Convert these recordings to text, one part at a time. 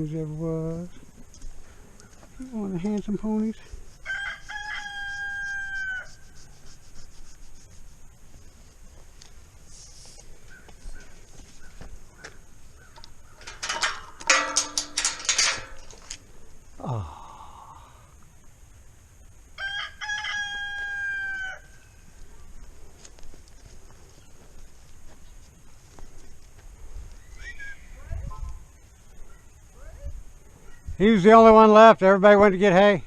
ponies ever was. One of the handsome ponies. Oh. He was the only one left. Everybody went to get hay.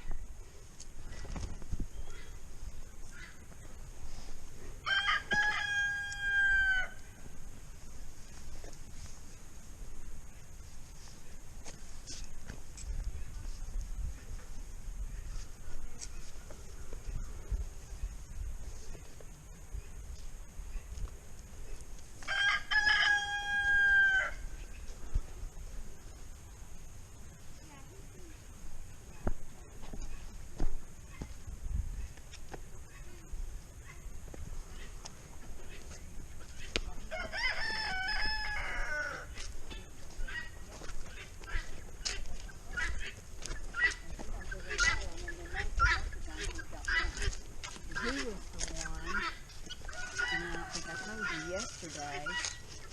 Yesterday,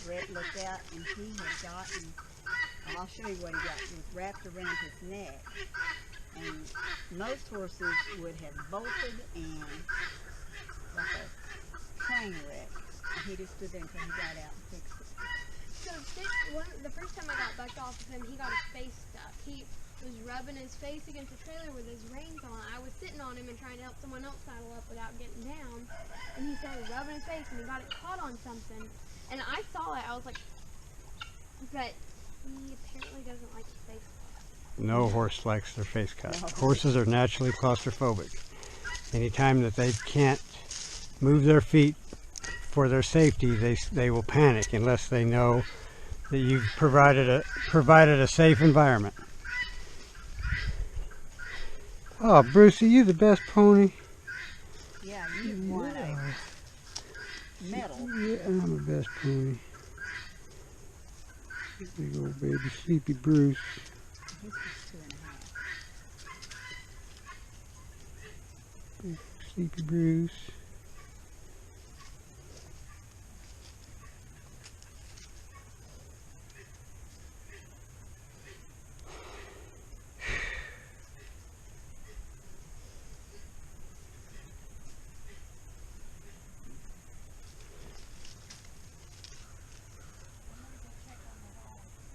Brett looked out and he had gotten, I'll show you what he got. It was wrapped around his neck. And most horses would have bolted and like a train wreck. And he just stood there until he got out and fixed it. So the first time I got bucked off of him, he got his face stuck. He was rubbing his face against the trailer with his reins on. I was sitting on him and trying to help someone else saddle up without getting down. And he started rubbing his face and he got it caught on something. And I saw it, I was like, but he apparently doesn't like his face cut. No horse likes their face cut. No. Horses are naturally claustrophobic. Anytime that they can't move their feet for their safety, they will panic unless they know that you've provided a safe environment. Oh, Brucey, you the best pony. Yeah, you won a medal. Yeah, I'm the best pony. Big old baby, Sleepy Bruce. He's just 2.5. Sleepy Bruce.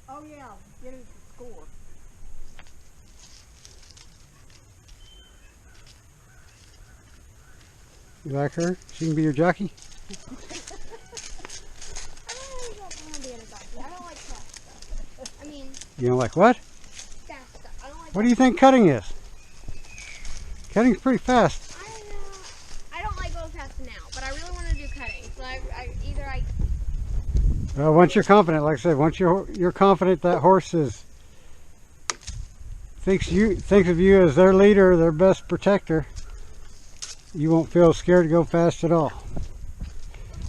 Oh yeah, get it to score. You like her? She can be your jockey? I don't want to be in a jockey. I don't like fast stuff. I mean, You don't like what? fast stuff. I don't like What do you think cutting is? Cutting's pretty fast. I don't like going fast now, but I really want to do cutting. So either I Well, once you're confident, like I said, once you're confident that horse thinks of you as their leader, their best protector, you won't feel scared to go fast at all. The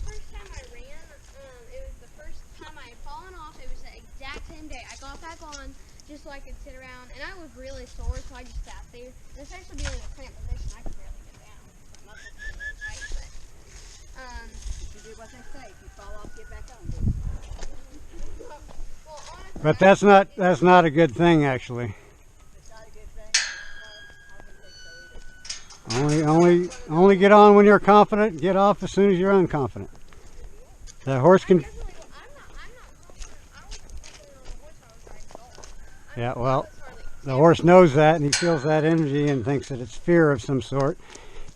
first time I ran, it was the first time I had fallen off. It was the exact same day. I got back on just so I could sit around, and I was really sore, so I just sat there. And especially being in a cramped position, I could barely get down. My muscles were really tight, but You do what they say. If you fall off, get back on. well, honestly, But that's not a good thing, actually. It's not a good thing. I wouldn't think so either. Only get on when you're confident. Get off as soon as you're unconfident. That horse can. I'm not confident. I was confident on the horse I was riding golf. Yeah, well, the horse knows that, and he feels that energy and thinks that it's fear of some sort,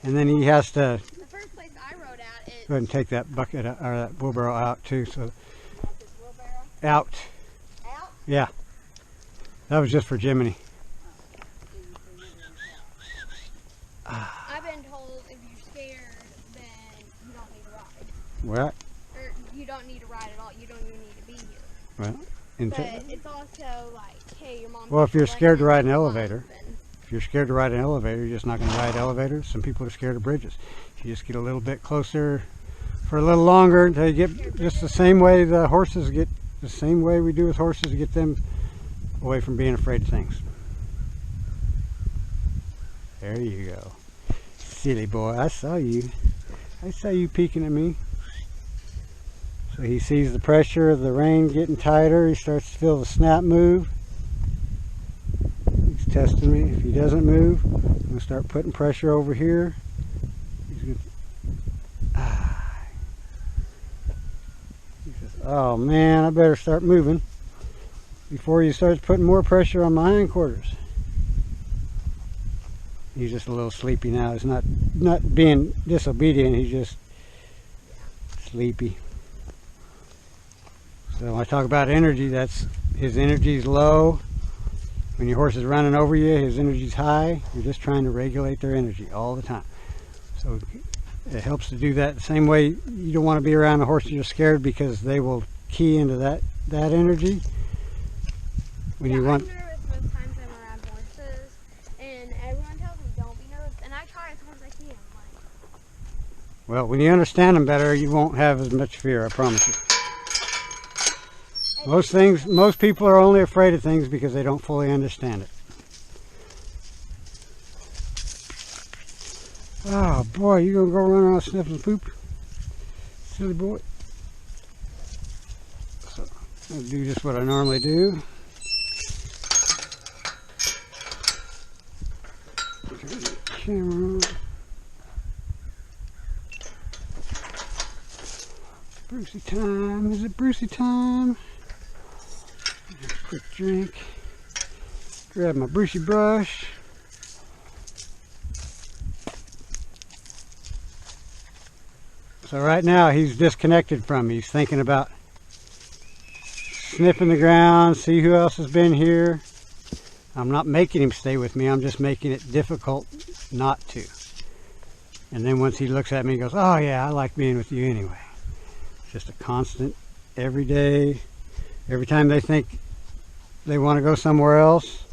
and then he has to The first place I rode at is go ahead and take that bucket or that wheelbarrow out too. So This wheelbarrow out. out. Yeah, that was just for Jiminy. I've been told if you're scared, then you don't need to ride. Well, Or you don't need to ride at all. You don't even need to be here. well, But it's also like, hey, your mom. Well, if you're can't scared to let ride an you elevator. up, and- if you're scared to ride an elevator, you're just not going to ride elevators. Some people are scared of bridges. You just get a little bit closer for a little longer until you get just the same way the horses get, the same way we do with horses to get them away from being afraid of things. There you go. Silly boy, I saw you. I saw you peeking at me. So he sees the pressure of the rein getting tighter. He starts to feel the snap move. He's testing me. If he doesn't move, I'm going to start putting pressure over here. He's going to, He says, oh man, I better start moving before he starts putting more pressure on my hindquarters. He's just a little sleepy now. He's not being disobedient. He's just sleepy. So when I talk about energy, that's his energy's low. When your horse is running over you, his energy's high. You're just trying to regulate their energy all the time. So it helps to do that the same way. You don't want to be around a horse you're scared, because they will key into that energy. When you want. I'm nervous most times I'm around horses, and everyone tells me don't be nervous, and I try as hard as I can. Well, when you understand them better, you won't have as much fear, I promise you. Most people are only afraid of things because they don't fully understand it. Oh boy, you gonna go run around sniffing poop? Silly boy. So, I'll do just what I normally do. Turn the camera on. Brucey time. Is it Brucey time? Quick drink. Grab my Brucey brush. So right now he's disconnected from me. He's thinking about sniffing the ground, see who else has been here. I'm not making him stay with me. I'm just making it difficult not to. And then once he looks at me, he goes, oh yeah, I like being with you anyway. It's just a constant, every day. Every time they think they want to go somewhere else,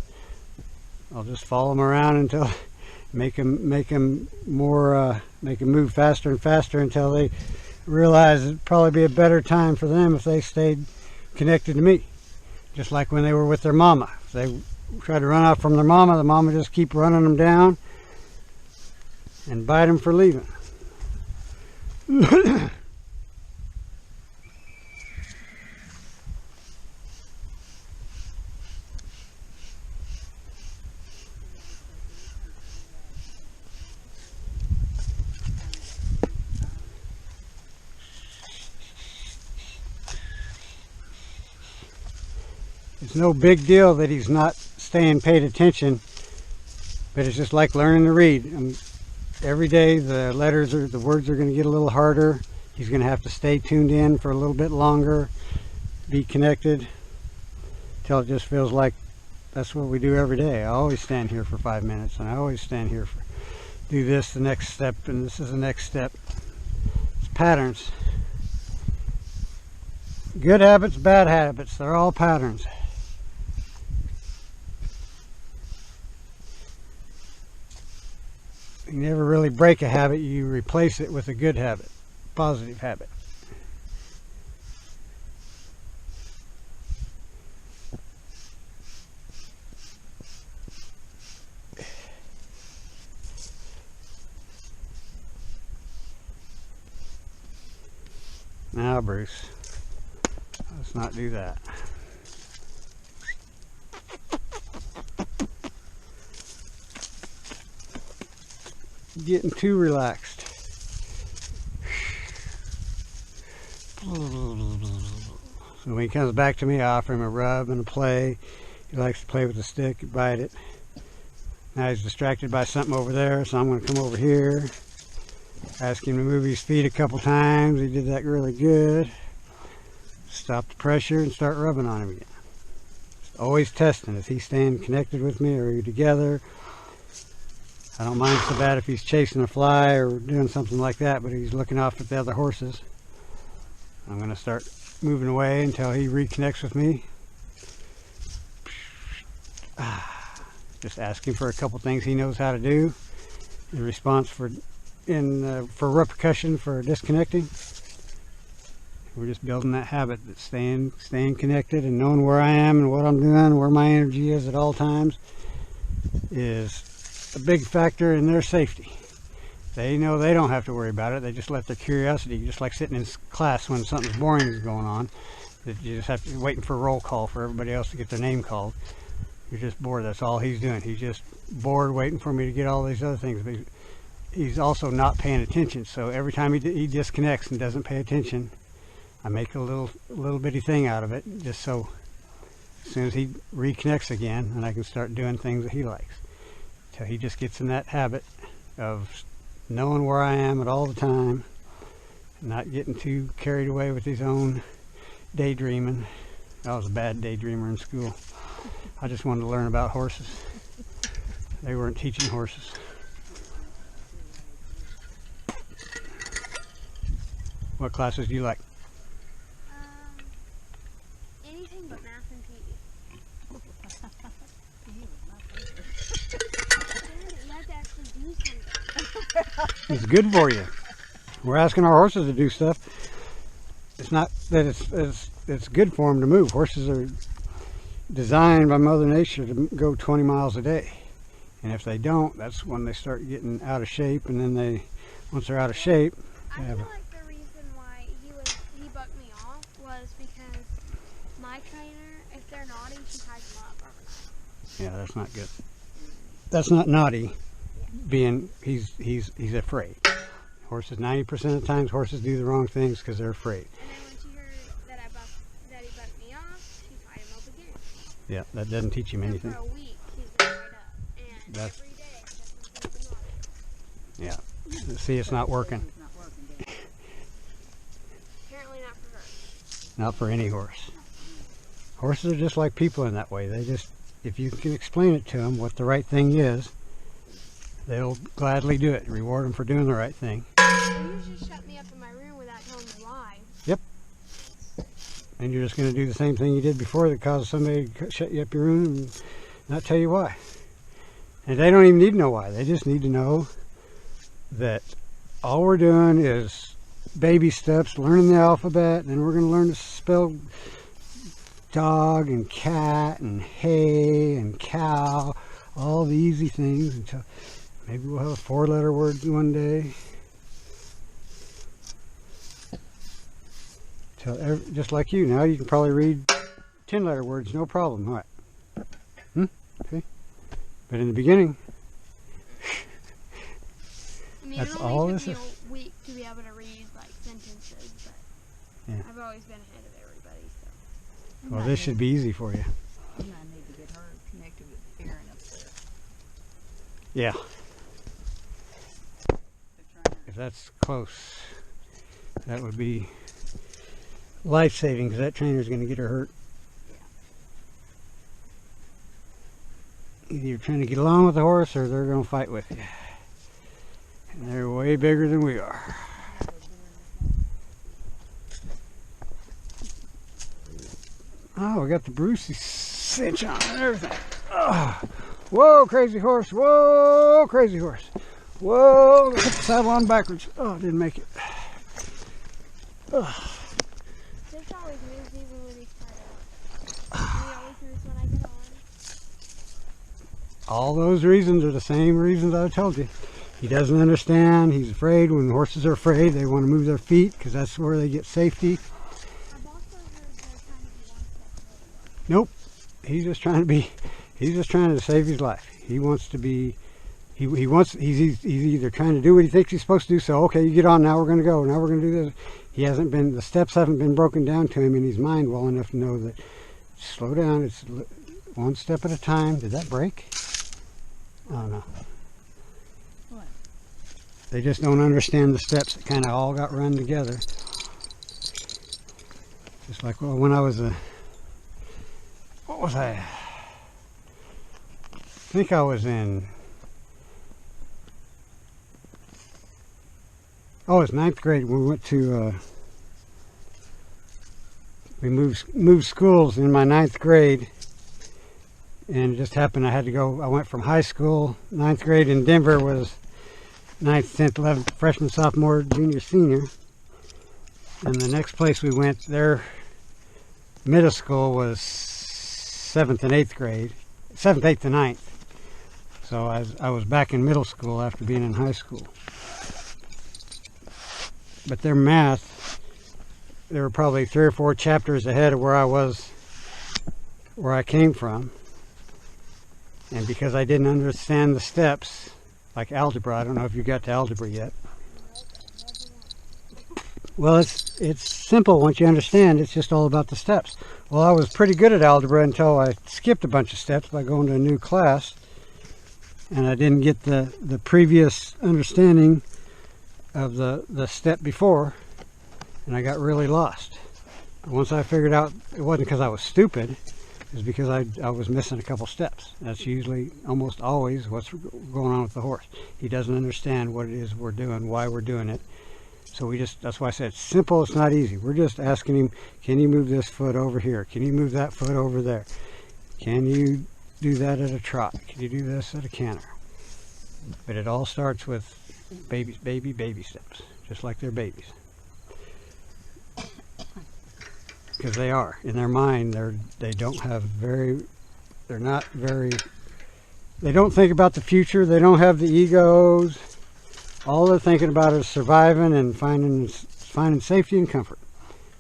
I'll just follow them around until make them move faster and faster until they realize it'd probably be a better time for them if they stayed connected to me. Just like when they were with their mama. If they try to run off from their mama, the mama just keep running them down and bite them for leaving. It's no big deal that he's not staying paid attention, but it's just like learning to read. Every day the words are going to get a little harder. He's going to have to stay tuned in for a little bit longer, be connected, until it just feels like that's what we do every day. I always stand here for 5 minutes, and I always stand here for do this, the next step, and this is the next step. It's patterns. Good habits, bad habits, they're all patterns. You never really break a habit, you replace it with a good habit, positive habit. Now, Bruce, let's not do that. Getting too relaxed. So when he comes back to me, I offer him a rub and a play. He likes to play with the stick, bite it. Now he's distracted by something over there, so I'm going to come over here. Ask him to move his feet a couple times. He did that really good. Stop the pressure and start rubbing on him again. Always testing. Is he staying connected with me? Are we together? I don't mind so bad if he's chasing a fly or doing something like that, but he's looking off at the other horses. I'm going to start moving away until he reconnects with me. Just ask him for a couple things he knows how to do in response for repercussion for disconnecting. We're just building that habit, that staying connected and knowing where I am and what I'm doing, where my energy is at all times, is a big factor in their safety. They know they don't have to worry about it. They just let their curiosity, just like sitting in class when something boring is going on, that you just have to be waiting for a roll call for everybody else to get their name called. You're just bored. That's all he's doing. He's just bored waiting for me to get all these other things. But he's also not paying attention. So every time he disconnects and doesn't pay attention, I make a little bitty thing out of it, just so as soon as he reconnects again, and I can start doing things that he likes. Till he just gets in that habit of knowing where I am at all the time, not getting too carried away with his own daydreaming. I was a bad daydreamer in school. I just wanted to learn about horses. They weren't teaching horses. What classes do you like? Anything but math and PE. You have to actually do something. It's good for you. We're asking our horses to do stuff. It's not that it's good for them to move. Horses are designed by Mother Nature to go 20 miles a day. And if they don't, that's when they start getting out of shape. And then once they're out of shape, I feel like the reason why he bucked me off was because my trainer, if they're naughty, she ties them up overnight. yeah, that's not good. That's not naughty. He's afraid. Horses, 90% of the times, horses do the wrong things because they're afraid. And then when she heard that he bucked me off, she tied him up again. Yeah, that doesn't teach him So anything. for a week, he's been tied up. And That's- every day, that's something naughty. Yeah. See, it's not working. It's not working, Dad. Apparently not for her. Not for any horse. Horses are just like people in that way. If you can explain it to them what the right thing is, they'll gladly do it. Reward them for doing the right thing. They usually shut me up in my room without telling me why. And you're just going to do the same thing you did before that caused somebody to shut you up your room and not tell you why. And they don't even need to know why. They just need to know that all we're doing is baby steps, learning the alphabet, and then we're going to learn to spell dog and cat and hay and cow, all the easy things, until maybe we'll have a 4-letter word one day. Just like you, now you can probably read 10-letter words, no problem. What? See? But in the beginning, I mean, That's it all only this took me is. a week to be able to read like sentences, but Yeah. I've always been ahead of everybody. So well, this should be easy for you. You might need to get her connected with Aaron up there. Yeah, The trainer. if that's close, that would be life-saving, because that trainer's going to get her hurt. Either you're trying to get along with the horse, or they're going to fight with you. And they're way bigger than we are. Oh, we got the Brucey cinch on and everything. Oh. Whoa, crazy horse. Whoa, crazy horse. Whoa, put the saddle on backwards. Oh, didn't make it. Oh. this always moves even when he's tied up. He always moves when I get on. All those reasons are the same reasons I told you. He doesn't understand. He's afraid. When the horses are afraid, they want to move their feet because that's where they get safety. I've also heard they're trying to be one step Nope. He's just trying to save his life. He wants to be, he's either trying to do what he thinks he's supposed to do. So, okay, you get on, now we're going to go. Now we're going to do this. The steps haven't been broken down to him in his mind well enough to know that, slow down, it's one step at a time. Did that break? Oh, no. What? They just don't understand the steps that kind of all got run together. Just like, well, when I was what was I? I think I was in, oh, it's 9th grade. We went to, we moved schools in my 9th grade. And it just happened I had to go, I went from high school, 9th grade in Denver was 9th, 10th, 11th, freshman, sophomore, junior, senior. And the next place we went, their middle school was 7th and 8th grade, 7th, 8th, and 9th. So I was back in middle school after being in high school. But their math, they were probably 3 or 4 chapters ahead of where I came from. And because I didn't understand the steps, like algebra, I don't know if you got to algebra yet. Well, it's simple once you understand. It's just all about the steps. Well, I was pretty good at algebra until I skipped a bunch of steps by going to a new class, and I didn't get the previous understanding of the step before, and I got really lost. But once I figured out it wasn't because I was stupid, it was because I was missing a couple steps. That's usually, almost always, what's going on with the horse. He doesn't understand what it is we're doing, why we're doing it. So that's why I said it's simple, it's not easy. We're just asking him, can you move this foot over here? Can you move that foot over there? Can you do that at a trot? Can you do this at a canter? But it all starts with baby steps, just like they're babies. Because they are. In their mind, they don't think about the future, they don't have the egos. All they're thinking about is surviving and finding safety and comfort.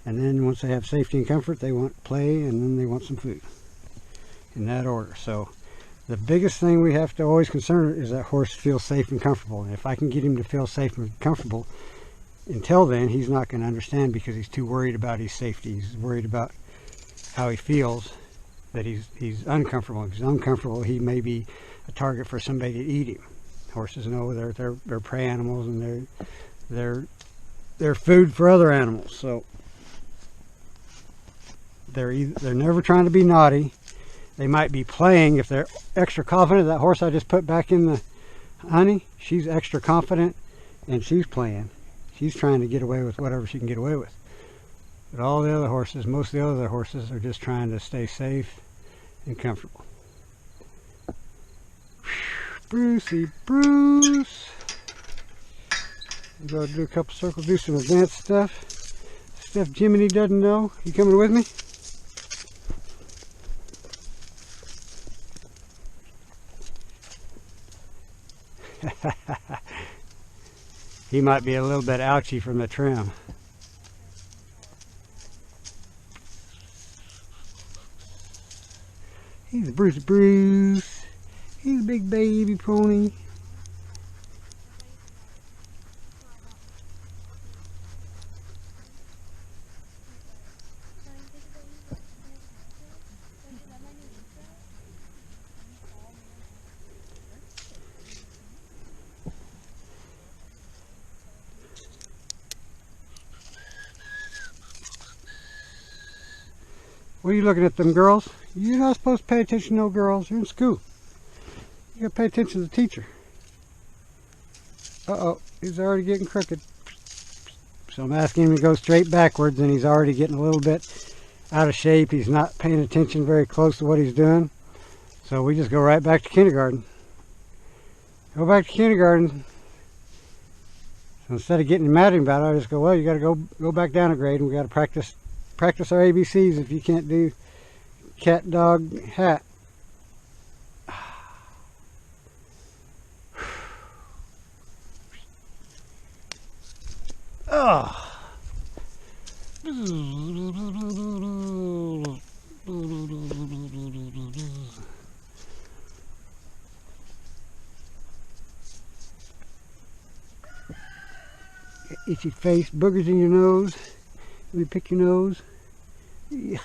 And then once they have safety and comfort, they want play, and then they want some food. In that order. So the biggest thing we have to always concern is that horse feels safe and comfortable. And if I can get him to feel safe and comfortable, until then, he's not going to understand because he's too worried about his safety. He's worried about how he feels, that he's uncomfortable. If he's uncomfortable, he may be a target for somebody to eat him. Horses know they're prey animals, and they're food for other animals. So they're never trying to be naughty. They might be playing. If they're extra confident, that horse I just put back in the honey, she's extra confident and she's playing. She's trying to get away with whatever she can get away with. But all the other horses, most of the other horses, are just trying to stay safe and comfortable. Brucey Bruce. Go do a couple circles, do some advanced stuff Jiminy doesn't know. You coming with me? He might be a little bit ouchy from the trim. He's a Bruce. He's a big baby pony. What are you looking at, them girls? You're not supposed to pay attention to no girls. You're in school. You gotta pay attention to the teacher. Uh-oh, he's already getting crooked. So I'm asking him to go straight backwards, and he's already getting a little bit out of shape. He's not paying attention very close to what he's doing. So we just go right back to kindergarten. Go back to kindergarten. So instead of getting mad at him about it, I just go, well, you gotta go back down a grade, and we gotta practice our ABCs if you can't do cat, dog, hat. Oh. Itchy face, boogers in your nose. Let me pick your nose. Yeah.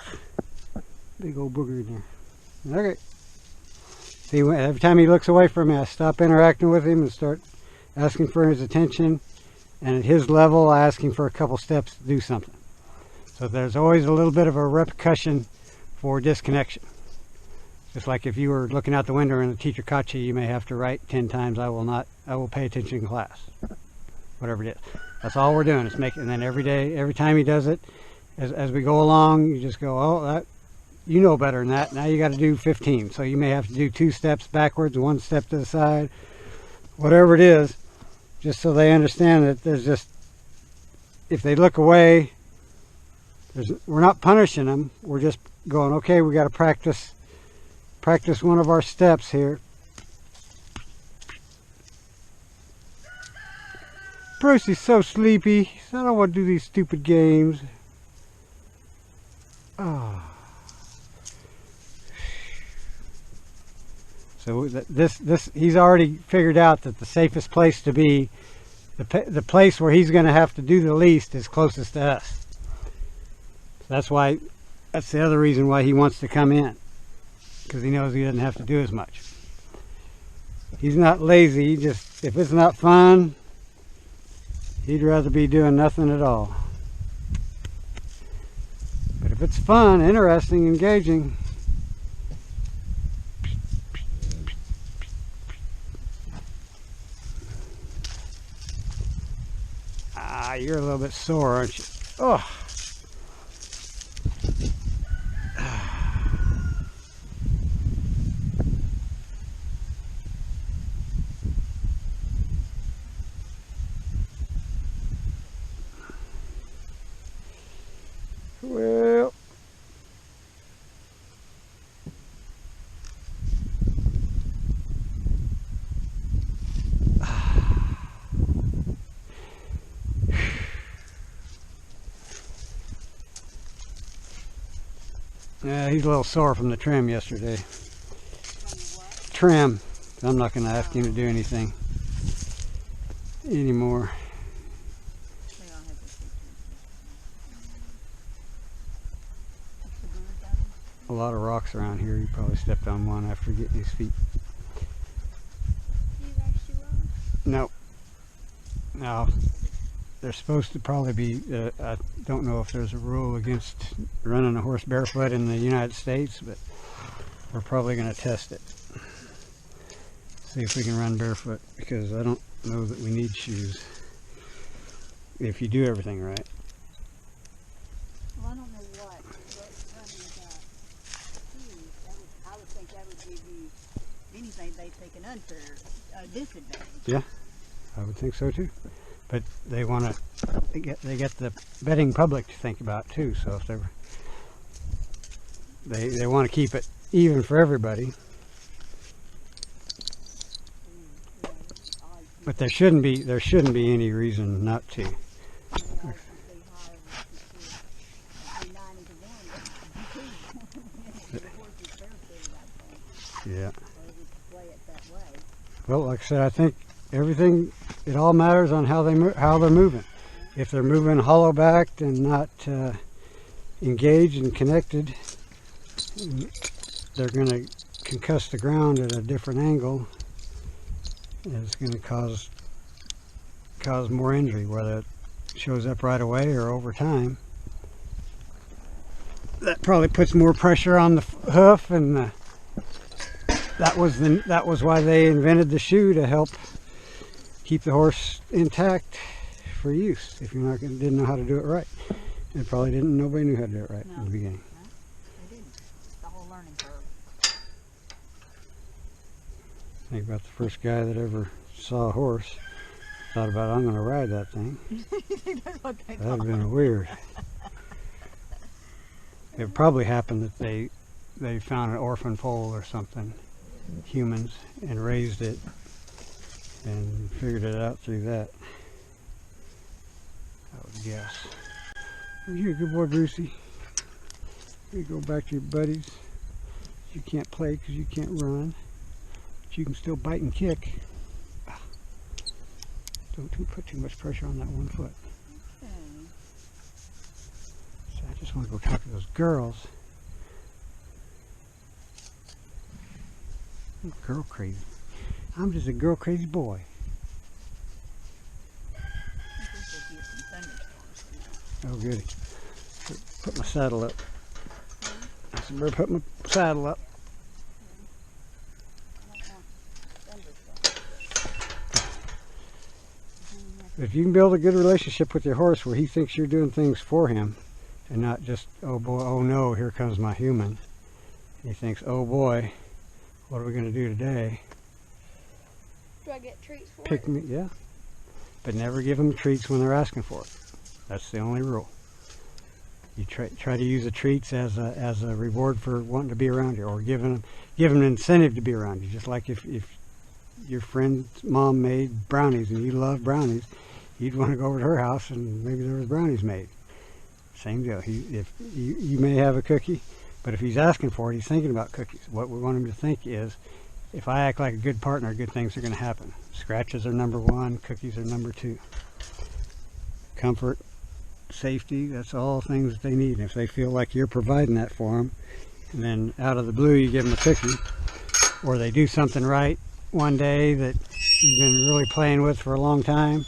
Big old booger in there. Okay. See, every time he looks away from me, I stop interacting with him and start asking for his attention. And at his level, I ask him for a couple steps to do something. So there's always a little bit of a repercussion for disconnection. Just like if you were looking out the window and the teacher caught you, you may have to write 10 times, I will pay attention in class. Whatever it is. That's all we're doing is making, and then every time he does it, as we go along, you just go, oh, you know better than that. Now you got to do 15. So you may have to do 2 steps backwards, 1 step to the side, whatever it is, just so they understand that there's just, if they look away, we're not punishing them. We're just going, okay, we got to practice one of our steps here. Brucey's so sleepy. He said, I don't want to do these stupid games. Ah. So he's already figured out that the safest place to be, the place where he's going to have to do the least, is closest to us. That's the other reason why he wants to come in, because he knows he doesn't have to do as much. He's not lazy. If it's not fun, he'd rather be doing nothing at all. But if it's fun, interesting, engaging, you're a little bit sore, aren't you? Oh. Well, yeah, he's a little sore from the trim yesterday. Trim. I'm not going to ask him to do anything anymore. A lot of rocks around here. He probably stepped on one after getting his feet. Do you guys shoe on? No. No. They're supposed to probably be, I don't know if there's a rule against running a horse barefoot in the United States, but we're probably going to test it. See if we can run barefoot, because I don't know that we need shoes if you do everything right. Well, I don't know what running shoes, I would think that would give you, if anything, they take an unfair disadvantage. Yeah, I would think so too. But they want to, they get the betting public to think about too. So if they want to keep it even for everybody. But there shouldn't be any reason not to. Yeah. Well, like I said, I think everything, it all matters on how they're moving. If they're moving hollow backed and not engaged and connected, they're going to concuss the ground at a different angle, and it's going to cause more injury, whether it shows up right away or over time. That probably puts more pressure on the hoof, and that was why they invented the shoe, to help keep the horse intact for use. If you're not didn't know how to do it right, and probably nobody knew how to do it right in the beginning. No, they didn't. The whole learning curve. Think about the first guy that ever saw a horse, thought about, I'm going to ride that thing. That's what they That would have been weird. It probably happened that they found an orphan foal or something, humans, and raised it and figured it out through that, I would guess. You're a good boy, Brucey. You go back to your buddies. You can't play because you can't run, but you can still bite and kick. Don't put too much pressure on that one foot. Okay. So I just want to go talk to those girls. I'm girl crazy. I'm just a girl crazy boy. I think we'll get some thunderstorms tonight. Oh, goody. Put my saddle up. I said, better put my saddle up. I don't want thunderstorms. If you can build a good relationship with your horse where he thinks you're doing things for him, and not just, oh boy, oh no, here comes my human. He thinks, oh boy, what are we going to do today? Do I get treats for Pick it? me, yeah. But never give them treats when they're asking for it. That's the only rule. You try to use the treats as a reward for wanting to be around you, or give them an incentive to be around you. Just like if your friend's mom made brownies and you love brownies, you'd want to go over to her house and maybe there was brownies made. Same deal. If you may have a cookie, but if he's asking for it, he's thinking about cookies. What we want him to think is, if I act like a good partner, good things are going to happen. Scratches are number one, cookies are number two. Comfort, safety, that's all things that they need. If they feel like you're providing that for them, and then out of the blue you give them a cookie, or they do something right one day that you've been really playing with for a long time,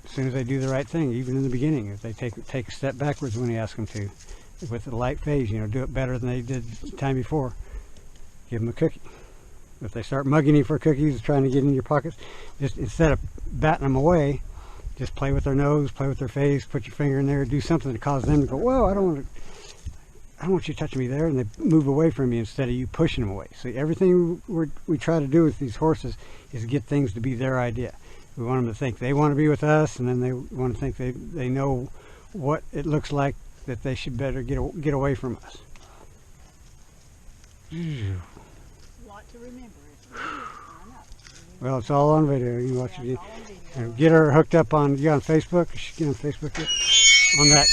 as soon as they do the right thing, even in the beginning, if they take a step backwards when you ask them to, with the light phase, you know, do it better than they did the time before, give them a cookie. If they start mugging you for cookies, trying to get in your pockets, just instead of batting them away, just play with their nose, play with their face, put your finger in there, do something to cause them to go, whoa, I don't want you touching me there, and they move away from you instead of you pushing them away. So everything we try to do with these horses is get things to be their idea. We want them to think they want to be with us, and then they want to think they know what it looks like, that they should better get away from us. Lot to remember. I know. Well, it's all on video. You can watch it again. All on video. And get her hooked up on, you on Facebook? Is she get on Facebook yet? On that.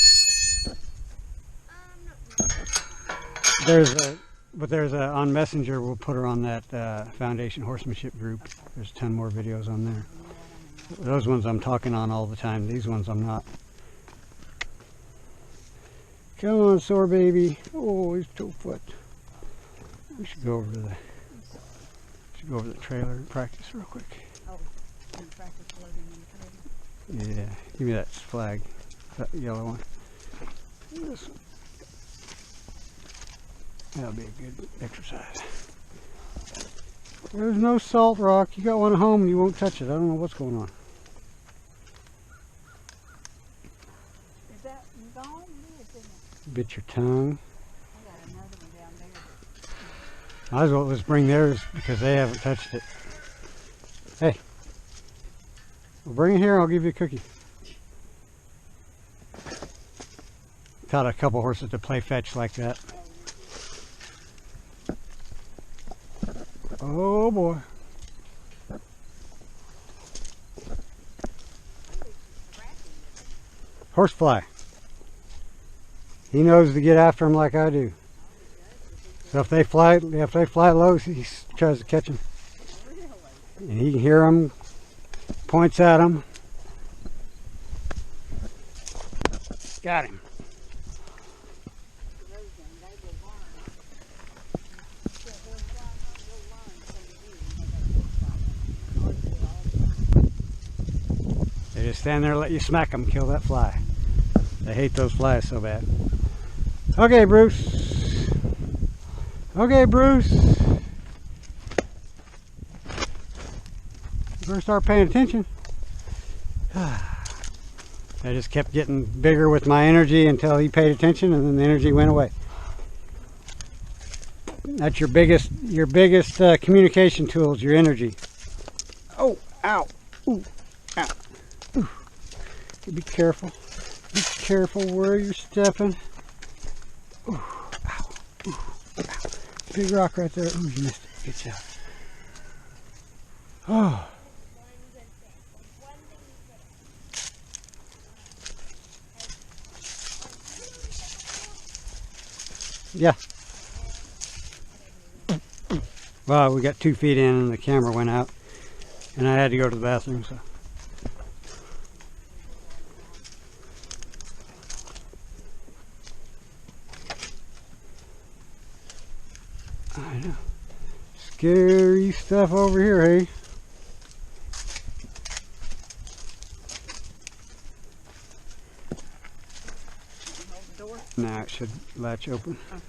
There's a on Messenger, we'll put her on that Foundation Horsemanship group. There's a ton more videos on there. Those ones I'm talking on all the time. These ones I'm not. Come on, sore baby. Oh, he's toe foot. We should go over to the trailer and practice real quick. Oh, you practice loading in the trailer? Yeah, give me that flag, that yellow one. This one. That'll be a good exercise. There's no salt rock. You got one at home and you won't touch it. I don't know what's going on. Is that gone? Yes, isn't it? Bit your tongue. I got another one down there. Might as well just bring theirs because they haven't touched it. Hey, well, bring it here. I'll give you a cookie. Taught a couple horses to play fetch like that. Oh boy. Horsefly. He knows to get after them like I do. So if they fly low, he tries to catch them. And he can hear them, points at them. Got him. They just stand there and let you smack them, kill that fly. They hate those flies so bad. Okay, Bruce. Okay, Bruce. You better start paying attention. I just kept getting bigger with my energy until he paid attention, and then the energy went away. That's your biggest communication tool is your energy. Oh, ow, ooh, ow, ooh. Be careful. Be careful where you're stepping. Ooh, ow, ooh, ow. Big rock right there. Ooh, you missed it. Good job. Oh. Yeah. Well, we got 2 feet in and the camera went out, and I had to go to the bathroom, so. I know. Scary stuff over here, hey? Now it should latch open. Okay.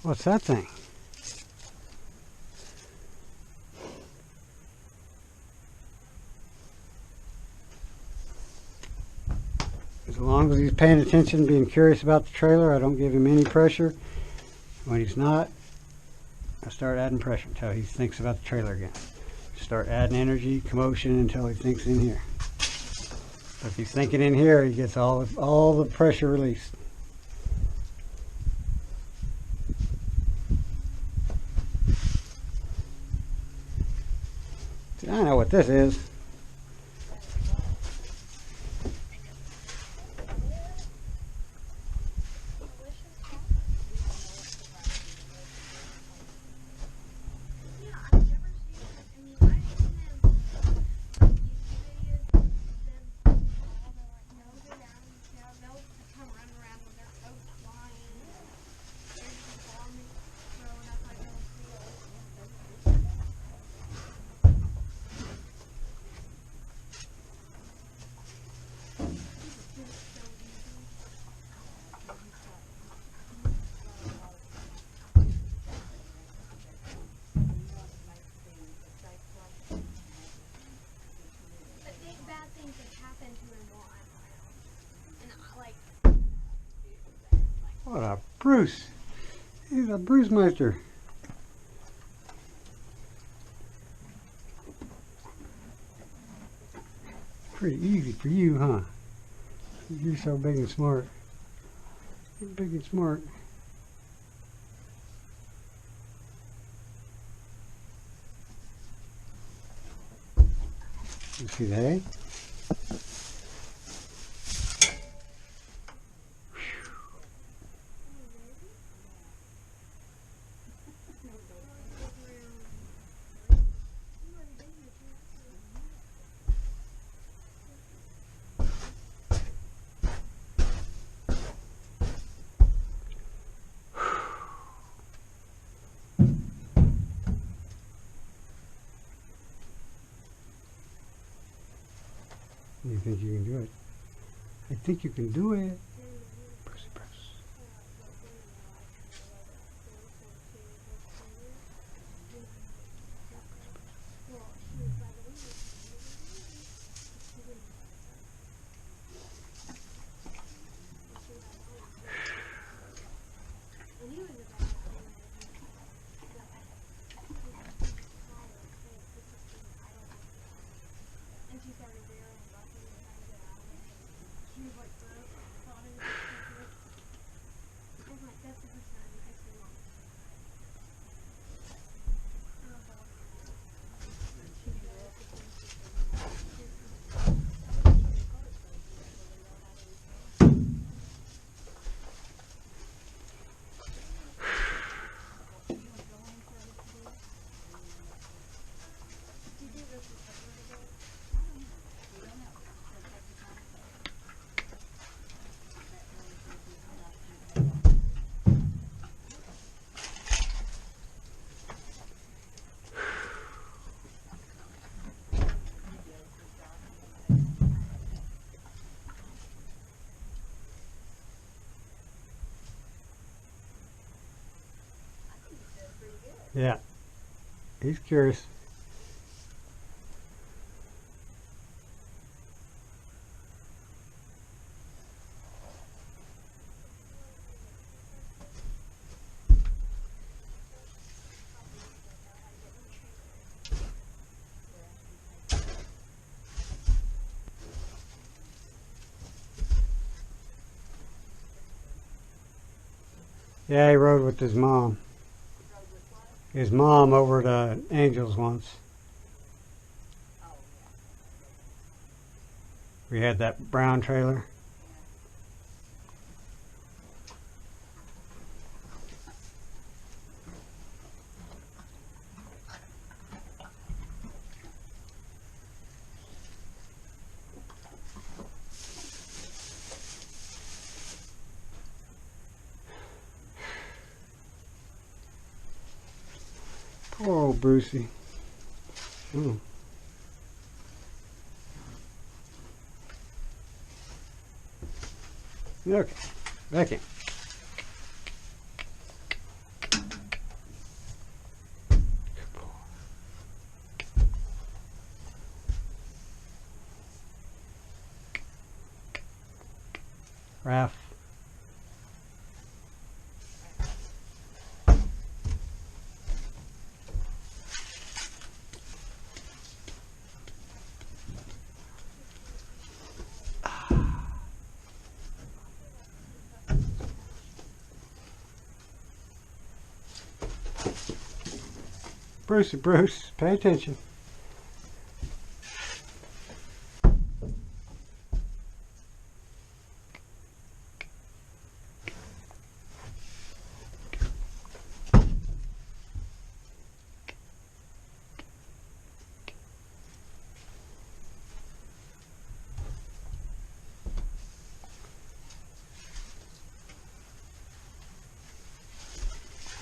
What's that thing? As long as he's paying attention, being curious about the trailer, I don't give him any pressure. When he's not, I start adding pressure until he thinks about the trailer again. start adding energy, commotion until he thinks in here. If he's thinking in here, he gets all the pressure released. See, I know what this is. What a Bruce! He's a Bruce Meister. Pretty easy for you, huh? You're so big and smart. You're big and smart. You see that, eh? You think you can do it? I think you can do it. Brucey Bruce. Yeah, he's curious. Yeah, he rode with his mom. His mom over to Angels once. We had that brown trailer. Poor old Brucey. Oh. Okay, back in. Raph. Bruce, pay attention.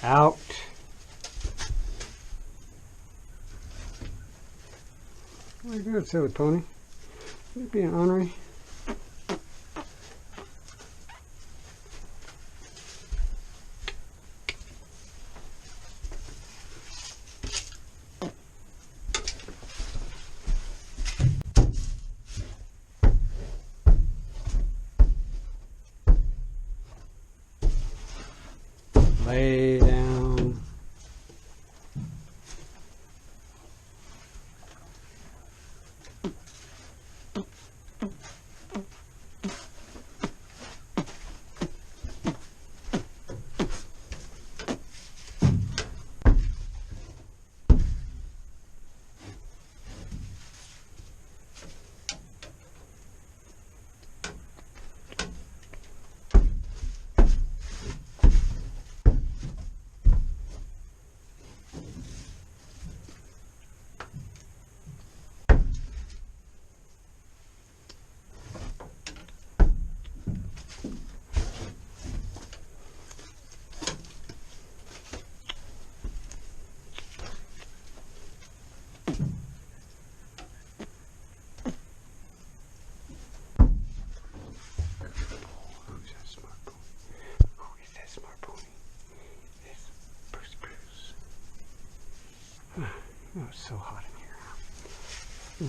Out. Very good, silly pony. You're being ornery. Lay down. Oh, it's so hot in here.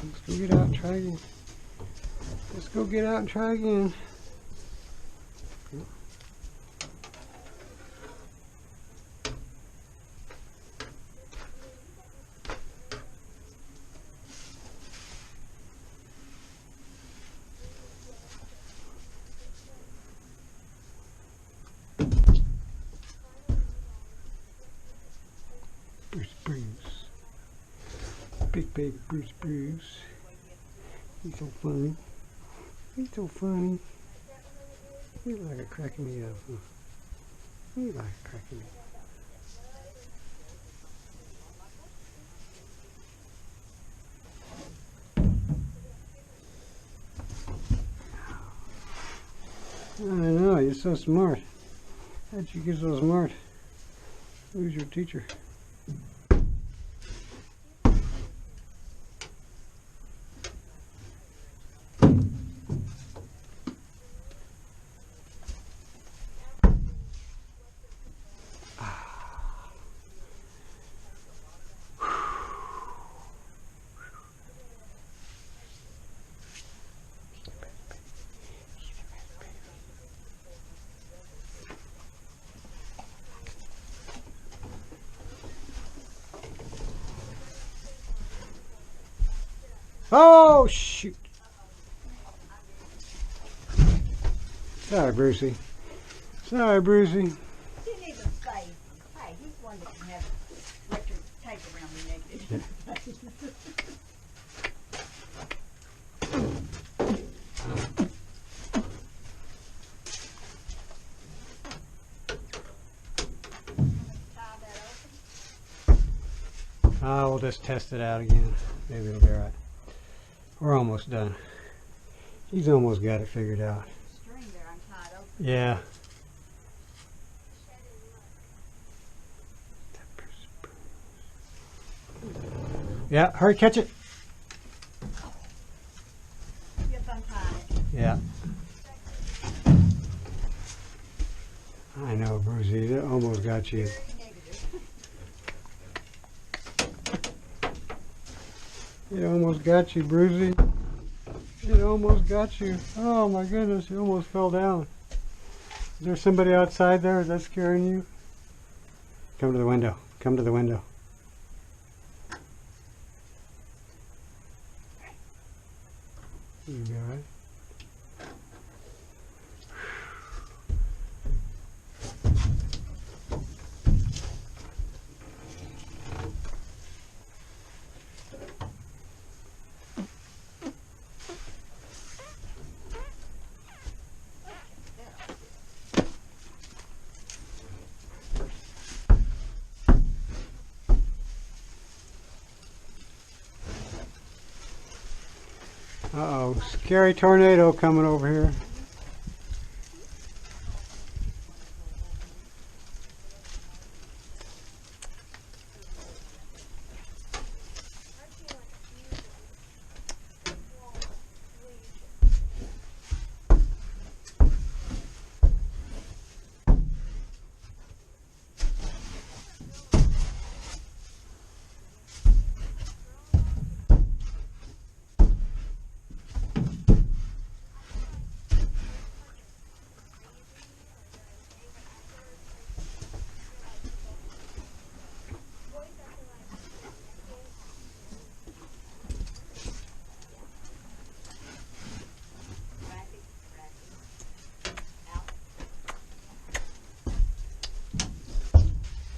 Let's go get out and try again. Let's go get out and try again. Bruce. Big baby Bruce. He's so funny. He's so funny. You like a cracking me up, huh? You like a cracking me up. I know, you're so smart. How'd you get so smart? Who's your teacher? Oh, shoot. Sorry, Brucey. Sorry, Brucey. He needs a space. Hey, he's one that can have electric tape around the negative. We'll just test it out again. Maybe it'll be all right. We're almost done. He's almost got it figured out. String there, I'm tied open. Yeah. Yeah, hurry, catch it. Yep, untie it. Yeah. I know, Brucey. It almost got you. Very negative. It almost got you, Brucey. It almost got you. Oh my goodness, you almost fell down. Is there somebody outside there that's scaring you? Come to the window. Come come to the window. You got it. Uh-oh, scary tornado coming over here.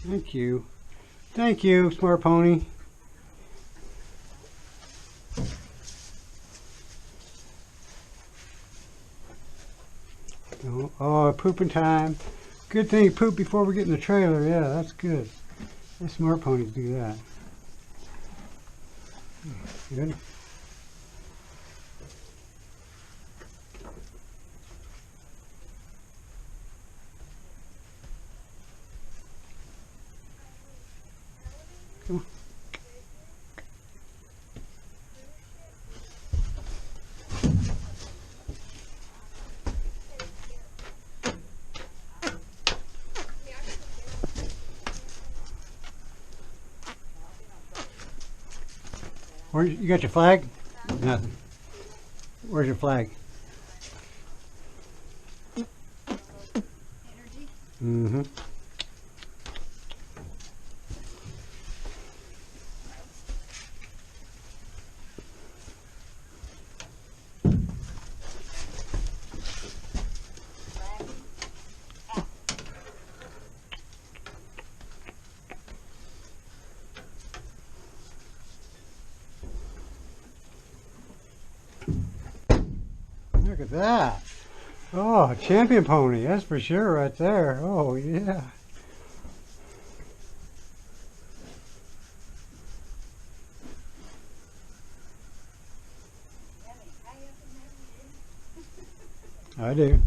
Thank you. Thank you, Smart Pony. Oh, pooping time. Good thing you poop before we get in the trailer. Yeah, that's good. The Smart Ponies do that. Good. Come on. Where you got your flag? Nothing. Where's your flag? Mm-hmm. Look at that. Oh, champion pony, that's for sure right there. Oh, yeah. I do.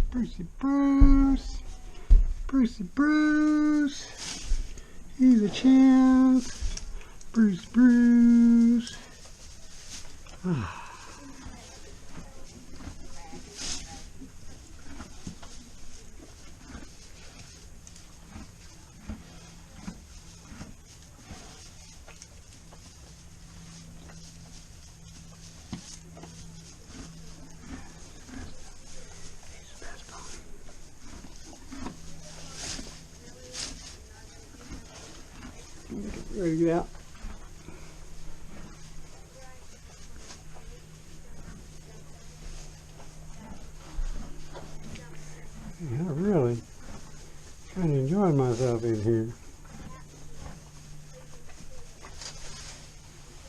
Brucey Bruce. Brucey Bruce. He's a champ. Bruce Bruce. Ready to get out? Yeah, really kind of enjoying myself in here.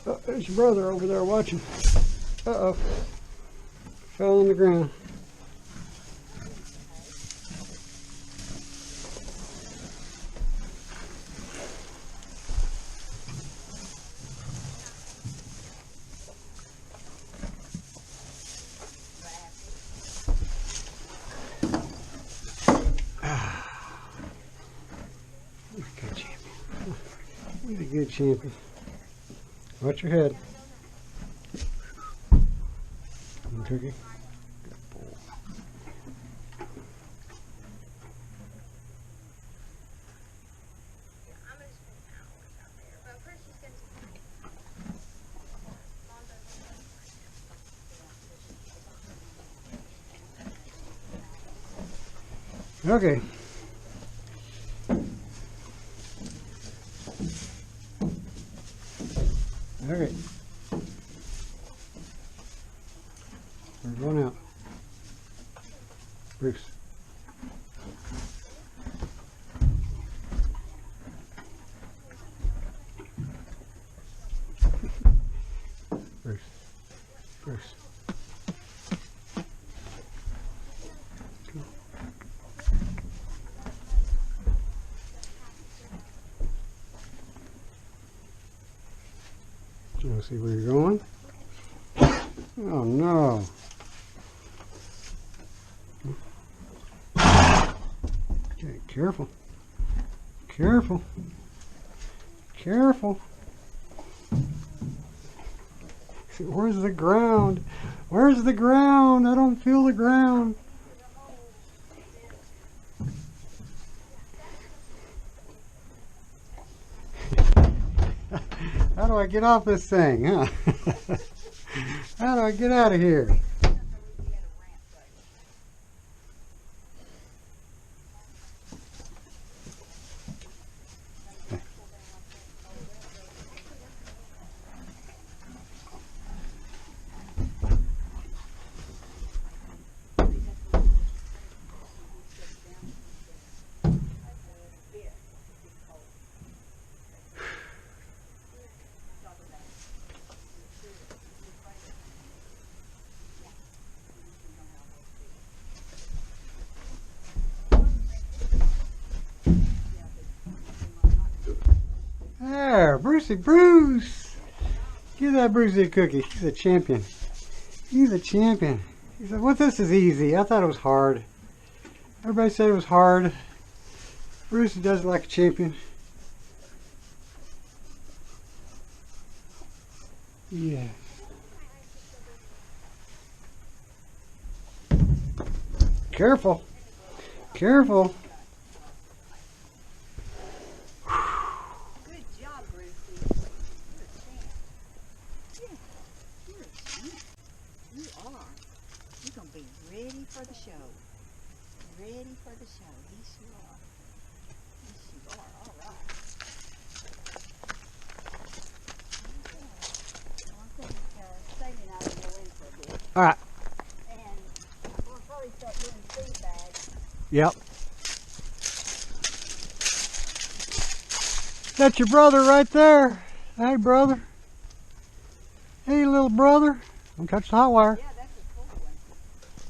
Oh, there's your brother over there watching. Uh-oh. Fell on the ground. Good champion. champion. Watch your head. Cookie. Okay. Okay. We're going out. Bruce. Bruce. Bruce. You want to see where you're going? Oh no. Okay, careful. Careful. Careful. Where's the ground? Where's the ground? I don't feel the ground. How do I get off this thing, huh? How do I get out of here? There, Brucey Bruce. Give that Brucey a cookie. He's a champion. He's a champion. He said, well, this is easy. I thought it was hard. Everybody said it was hard. Brucey does it like a champion. Yeah. Careful. Careful. Good job, Brucey. You're a champ. Yeah, you're a champ. You are. You're going to be ready for the show. Ready for the show. Yes, you are. Yes, you are. All right. Okay. Well, I think Sadie and I will go in for a bit. All right. And we'll probably start doing feed bags. Yep. That's your brother right there. Hey, brother. Hey, little brother. Don't touch the hot wire. Yeah, that's a cool one.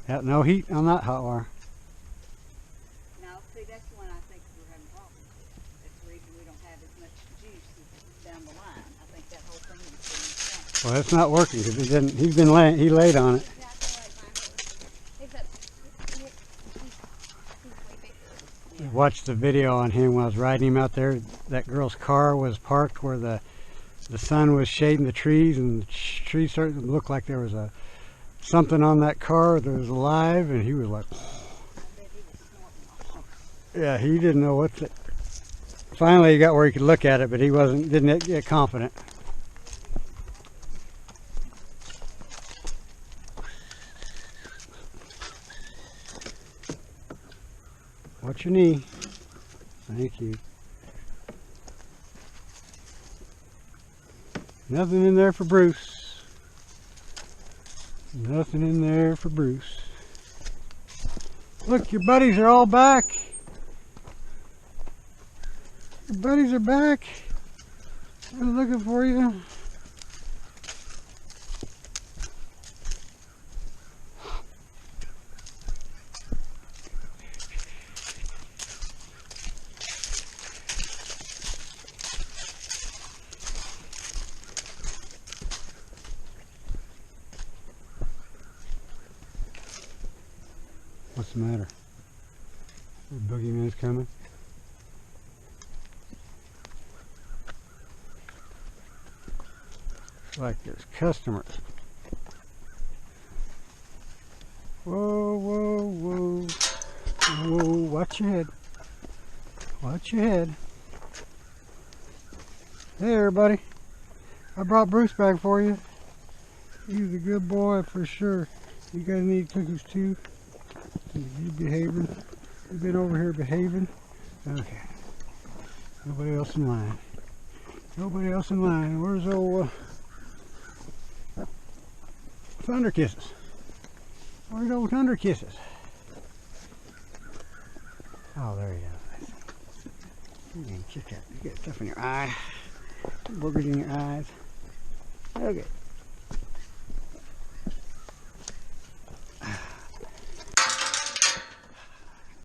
Yeah, no heat on that hot wire. No, see, that's the one I think we're having problems with. That's the reason we don't have as much juice down the line. I think that whole thing is being sunk. Well, it's not working because he didn't. He's been laying. He laid on it. Exactly like my horse. Except he's way bigger. Watched the video on him when I was riding him out there. That girl's car was parked where the sun was shading the trees, and the trees started to look like there was something on that car that was alive, and he was like, I bet he was snorting. yeah, he didn't know what. Finally, he got where he could look at it, but he didn't get confident. Watch your knee. Thank you. Nothing in there for Bruce. Nothing in there for Bruce. Look, your buddies are all back. Your buddies are back. They're looking for you. What's the matter? The boogeyman's coming. like there's customers. Whoa, whoa, whoa. Whoa, watch your head. Watch your head. Hey everybody. I brought Bruce back for you. He's a good boy for sure. You guys need cookies too? You behaving? You've been over here behaving? Okay. Nobody else in line. Nobody else in line. Where's old Thunder Kisses? Where's old Thunder Kisses? Oh, there he is. You can kick out. You get stuff in your eye. Boogers in your eyes. Okay.